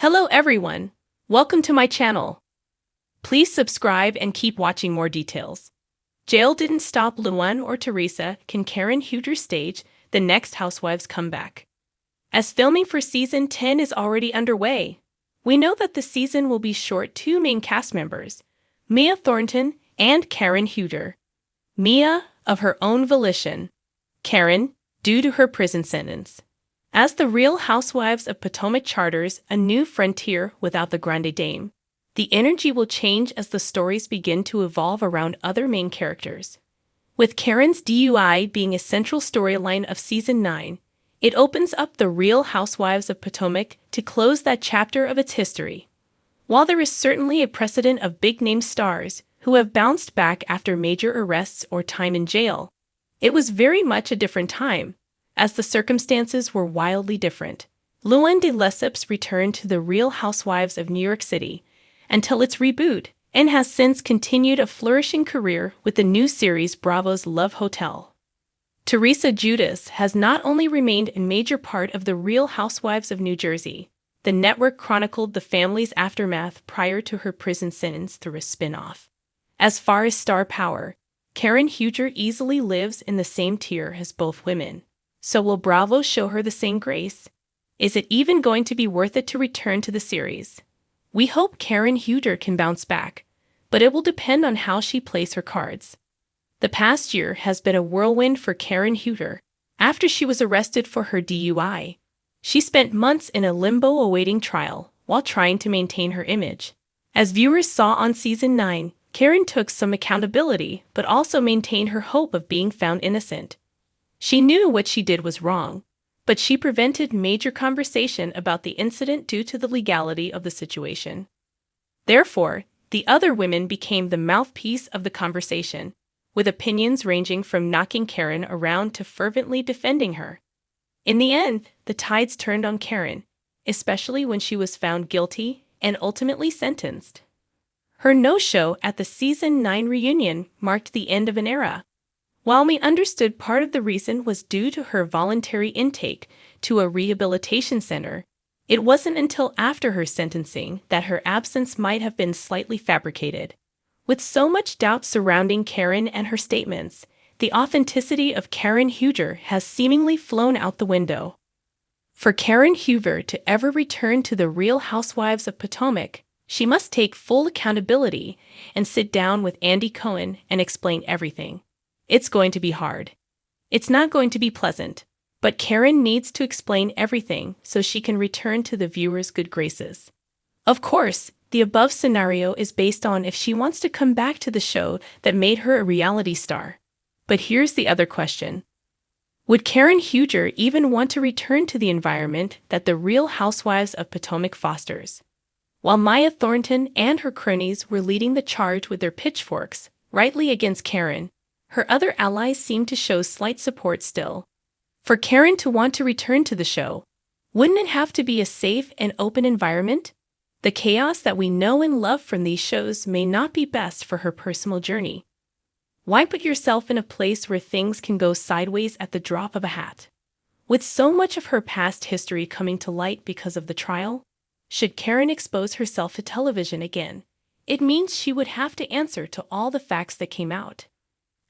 Hello everyone! Welcome to my channel. Please subscribe and keep watching more details. Jail didn't stop Luann or Teresa. Can Karen Huger stage the next Housewives comeback? As filming for season 10 is already underway, we know that the season will be short. Two main cast members, Mia Thornton and Karen Huger. Mia, of her own volition. Karen, due to her prison sentence. As the Real Housewives of Potomac charters a new frontier without the Grande Dame, the energy will change as the stories begin to evolve around other main characters. With Karen's DUI being a central storyline of Season 9, it opens up the Real Housewives of Potomac to close that chapter of its history. While there is certainly a precedent of big-name stars who have bounced back after major arrests or time in jail, it was very much a different time, as the circumstances were wildly different. Luann de Lesseps returned to the Real Housewives of New York City until its reboot, and has since continued a flourishing career with the new series Bravo's Love Hotel. Teresa Giudice has not only remained a major part of the Real Housewives of New Jersey. The network chronicled the family's aftermath prior to her prison sentence through a spin-off. As far as star power, Karen Huger easily lives in the same tier as both women. So will Bravo show her the same grace? Is it even going to be worth it to return to the series? We hope Karen Huger can bounce back, but it will depend on how she plays her cards. The past year has been a whirlwind for Karen Huger. After she was arrested for her DUI, she spent months in a limbo awaiting trial while trying to maintain her image. As viewers saw on Season 9, Karen took some accountability but also maintained her hope of being found innocent. She knew what she did was wrong, but she prevented major conversation about the incident due to the legality of the situation. Therefore, the other women became the mouthpiece of the conversation, with opinions ranging from knocking Karen around to fervently defending her. In the end, the tides turned on Karen, especially when she was found guilty and ultimately sentenced. Her no-show at the Season 9 reunion marked the end of an era. While we understood part of the reason was due to her voluntary intake to a rehabilitation center, it wasn't until after her sentencing that her absence might have been slightly fabricated. With so much doubt surrounding Karen and her statements, the authenticity of Karen Huger has seemingly flown out the window. For Karen Huger to ever return to the Real Housewives of Potomac, she must take full accountability and sit down with Andy Cohen and explain everything. It's going to be hard. It's not going to be pleasant, but Karen needs to explain everything so she can return to the viewers' good graces. Of course, the above scenario is based on if she wants to come back to the show that made her a reality star. But here's the other question. Would Karen Huger even want to return to the environment that the Real Housewives of Potomac fosters? While Mia Thornton and her cronies were leading the charge with their pitchforks, rightly against Karen, her other allies seemed to show slight support still. For Karen to want to return to the show, wouldn't it have to be a safe and open environment? The chaos that we know and love from these shows may not be best for her personal journey. Why put yourself in a place where things can go sideways at the drop of a hat? With so much of her past history coming to light because of the trial, should Karen expose herself to television again, it means she would have to answer to all the facts that came out.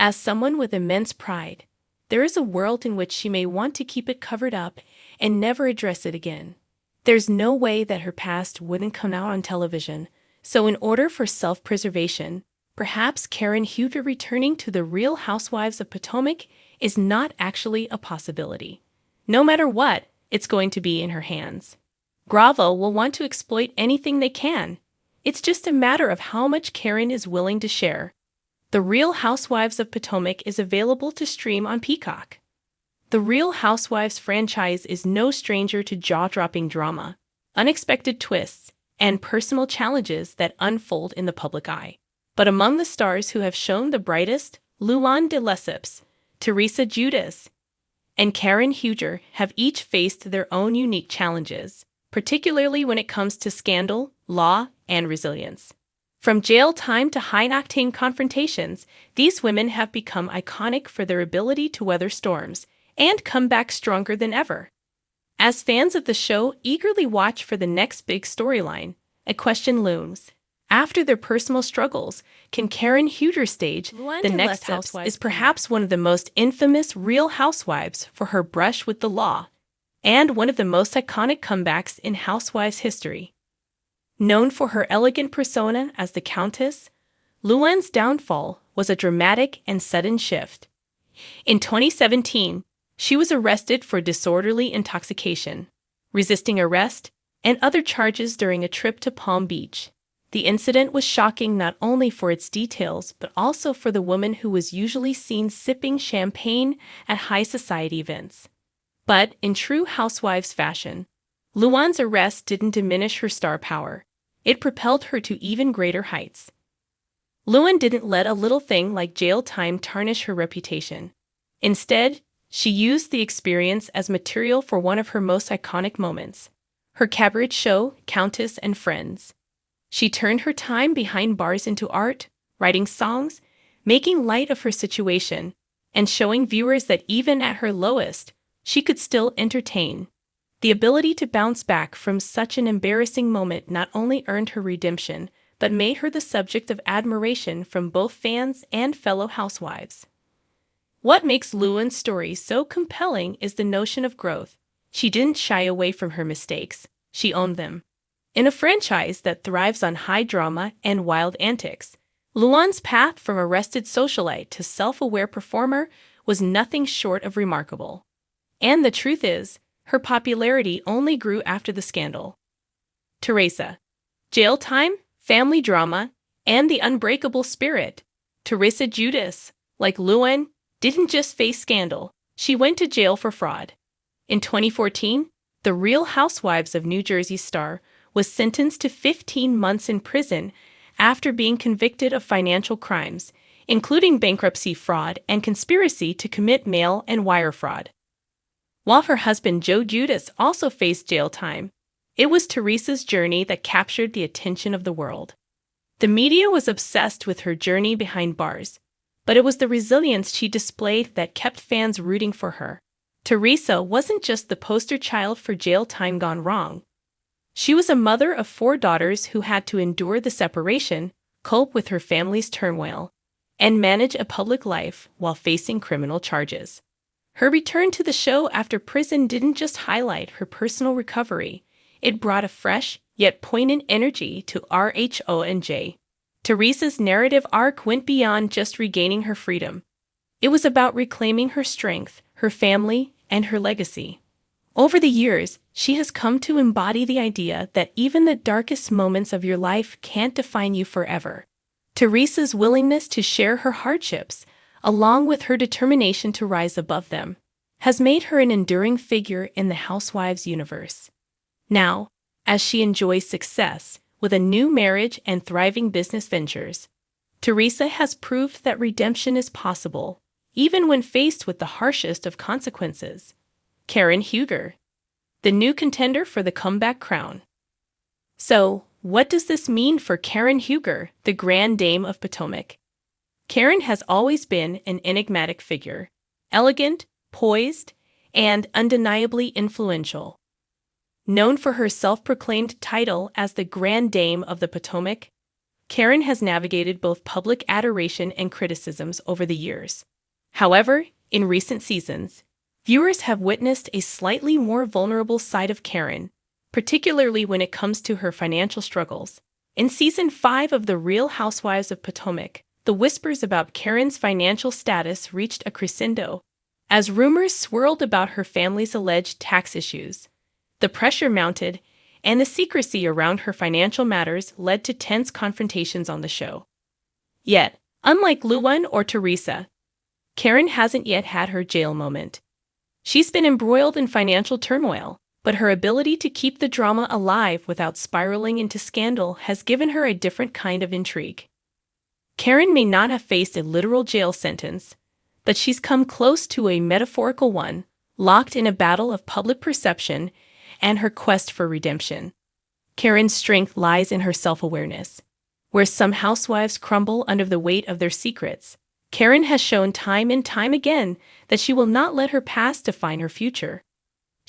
As someone with immense pride, there is a world in which she may want to keep it covered up and never address it again. There's no way that her past wouldn't come out on television, so in order for self-preservation, perhaps Karen Huger returning to the Real Housewives of Potomac is not actually a possibility. No matter what, it's going to be in her hands. Bravo will want to exploit anything they can. It's just a matter of how much Karen is willing to share. The Real Housewives of Potomac is available to stream on Peacock. The Real Housewives franchise is no stranger to jaw-dropping drama, unexpected twists, and personal challenges that unfold in the public eye. But among the stars who have shown the brightest, Luann de Lesseps, Teresa Giudice, and Karen Huger have each faced their own unique challenges, particularly when it comes to scandal, law, and resilience. From jail time to high-octane confrontations, these women have become iconic for their ability to weather storms and come back stronger than ever. As fans of the show eagerly watch for the next big storyline, a question looms. After their personal struggles, can Karen Huger stage the next housewife? Is perhaps one of the most infamous Real Housewives for her brush with the law, and one of the most iconic comebacks in Housewives history. Known for her elegant persona as the Countess, Luann's downfall was a dramatic and sudden shift. In 2017, she was arrested for disorderly intoxication, resisting arrest, and other charges during a trip to Palm Beach. The incident was shocking not only for its details but also for the woman who was usually seen sipping champagne at high society events. But, in true Housewives fashion, Luann's arrest didn't diminish her star power. It propelled her to even greater heights. Luann didn't let a little thing like jail time tarnish her reputation. Instead, she used the experience as material for one of her most iconic moments, her cabaret show, Countess and Friends. She turned her time behind bars into art, writing songs, making light of her situation, and showing viewers that even at her lowest, she could still entertain. The ability to bounce back from such an embarrassing moment not only earned her redemption, but made her the subject of admiration from both fans and fellow housewives. What makes Luann's story so compelling is the notion of growth. She didn't shy away from her mistakes, she owned them. In a franchise that thrives on high drama and wild antics, Luann's path from arrested socialite to self-aware performer was nothing short of remarkable. And the truth is, her popularity only grew after the scandal. Teresa. Jail time, family drama, and the unbreakable spirit. Teresa Giudice, like Luann, didn't just face scandal, she went to jail for fraud. In 2014, the Real Housewives of New Jersey star was sentenced to 15 months in prison after being convicted of financial crimes, including bankruptcy fraud and conspiracy to commit mail and wire fraud. While her husband Joe Giudice also faced jail time, it was Teresa's journey that captured the attention of the world. The media was obsessed with her journey behind bars, but it was the resilience she displayed that kept fans rooting for her. Teresa wasn't just the poster child for jail time gone wrong. She was a mother of 4 daughters who had to endure the separation, cope with her family's turmoil, and manage a public life while facing criminal charges. Her return to the show after prison didn't just highlight her personal recovery, it brought a fresh, yet poignant energy to RHONJ. Teresa's narrative arc went beyond just regaining her freedom. It was about reclaiming her strength, her family, and her legacy. Over the years, she has come to embody the idea that even the darkest moments of your life can't define you forever. Teresa's willingness to share her hardships, along with her determination to rise above them, has made her an enduring figure in the Housewives universe. Now, as she enjoys success with a new marriage and thriving business ventures, Teresa has proved that redemption is possible, even when faced with the harshest of consequences. Karen Huger, the new contender for the comeback crown. So, what does this mean for Karen Huger, the Grand Dame of Potomac? Karen has always been an enigmatic figure, elegant, poised, and undeniably influential. Known for her self-proclaimed title as the Grand Dame of the Potomac, Karen has navigated both public adoration and criticisms over the years. However, in recent seasons, viewers have witnessed a slightly more vulnerable side of Karen, particularly when it comes to her financial struggles. In Season 5 of The Real Housewives of Potomac, the whispers about Karen's financial status reached a crescendo. As rumors swirled about her family's alleged tax issues, the pressure mounted, and the secrecy around her financial matters led to tense confrontations on the show. Yet, unlike Luann or Teresa, Karen hasn't yet had her jail moment. She's been embroiled in financial turmoil, but her ability to keep the drama alive without spiraling into scandal has given her a different kind of intrigue. Karen may not have faced a literal jail sentence, but she's come close to a metaphorical one, locked in a battle of public perception and her quest for redemption. Karen's strength lies in her self-awareness. Where some housewives crumble under the weight of their secrets, Karen has shown time and time again that she will not let her past define her future.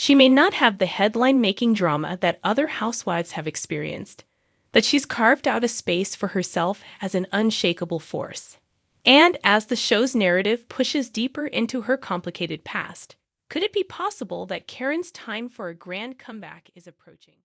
She may not have the headline-making drama that other housewives have experienced, but she's carved out a space for herself as an unshakable force. And as the show's narrative pushes deeper into her complicated past, could it be possible that Karen's time for a grand comeback is approaching?